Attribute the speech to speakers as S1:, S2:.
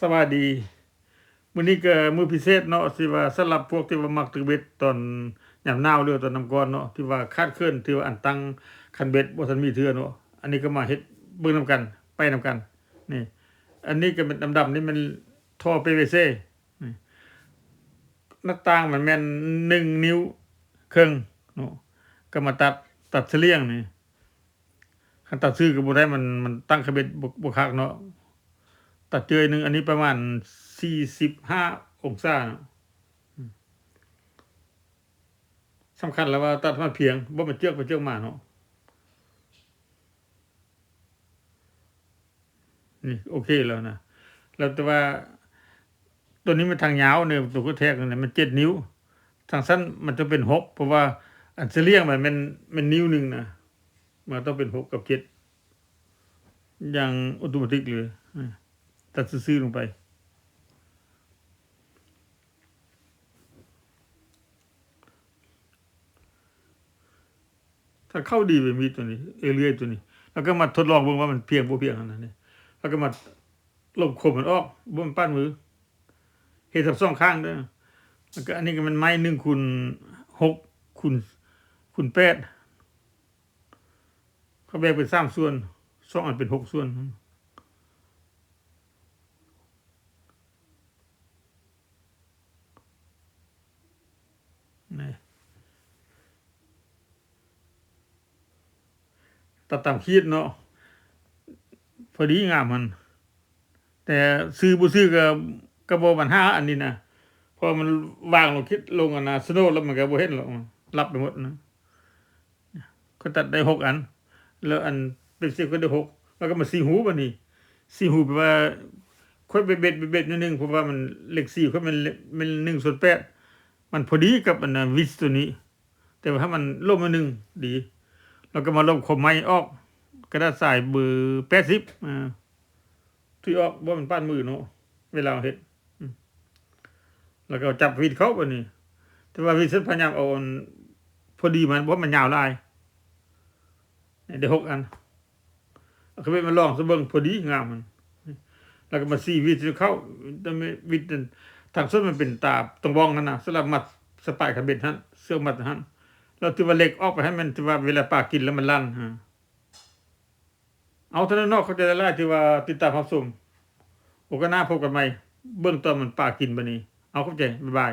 S1: สวัสดีมื้อนี้ก็มื้อพิเศษเนาะที่ว่าสำหรับพวกที่ว่ามักตึกเบ็ดตอนยามหนาวหรือว่าตอนน้ำก่อนเนาะที่ว่าคลาดเคลื่อนที่ว่าอันตั้งคันเบ็ดบ่ทันมีเทื่อเนาะอันนี้ก็มาเฮ็ดเบิ่งนำกันไปนำกันนี่อันนี้ก็เป็นดำๆนี่มันท่อ PVC นี่หน้าต่างมันแม่น1นิ้วครึ่งเนาะก็มาตัดเฉลี่ยงนี่คันตัดซื่อก็บ่ได้มันตั้งคันเบ็ดบ่คักเนาะ ตัดเจยหนึ่งอันนี้ประมาณ45องศาเนาะสำคัญแล้วว่าตัดมันเพียงบ่มันเจือกไปเจือกมาเนาะนี่โอเคแล้วนะแล้วแต่ว่าตัวนี้มันทางยาวเนี่ยตัวกระแทกเนี่ยมัน7นิ้วทางสั้นมันจะเป็น6เพราะว่าอันเฉลี่ยมันมันนิ้วหนึงนะมันต้องเป็น6กับ7อย่างออโตเมติกเลยตัดซื่อๆลงไปถ้าเข้าดีไปมีตัวนี้เรื่อยๆตัวนี้แล้วก็มาทดลองเบิ่งว่ามันเพียงบ่เพียงอันนั้นนี่แล้วก็มาลบคมมันออกบ่มันปานมือเฮ็ดทับสองข้างเด้อแล้วก็อันนี้ก็มันไม้1คูณ6คูณ8เขาแบ่งเป็น3ส่วน2อันเป็น6ส่วนนี่ตัดตามขีดเนาะพอดีงามมันแต่ซื้อบ่ซื้อก็บ่ปัญหาอันนี้นะเพราะมันวางลงคิดลงอันน่ะสโนว์แล้วมันก็บ่เห็นหรอกรับไปหมดนะก็ตัดได้6อันแล้วอันเป็น10ก็ได้6แล้วก็มา4หูบัดนี้4หูแปลว่าค่อยไปเบ็ดนิดหนึงเพราะว่ามันเลข4ค่อยมัน1/8มันพอดีกับอันน่ะวิดตัวนี้แต่ว่าถ้ามันลบมา1ดีแล้วก็มาลบคมไม้ออกกระดาษทรายเบอร์80ที่ออกบ่มันปานมือเนาะเวลาเฮ็ดแล้วก็จับวิดเขาบัดนี้แต่ว่าวิดเสร็จพยายามเอาอันพอดีมันบ่มันยาวหลายได้6อันเอาเข้าไปมาลองซะเบิ่งพอดีงามมันแล้วก็มาซี่วิดเข้าแต่ไม่วิดนั่นทางส้นมันเป็นตาตรงบ้องนั่นน่ะสำหรับมัดสปายคันเบ็ดหั่นเสื้อมัดหั่นแล้วที่ว่าเล็กออกไปให้มันที่ว่าเวลาปลากินแล้วมันลั่นเอาเท่านั้นเนาะเข้าใจแล้วที่ว่าติดตามรับชมโอกาสหน้าพบกันใหม่เบิ่งตอนมันปลากินบัดนี้เอาเข้าใจบ๊ายบาย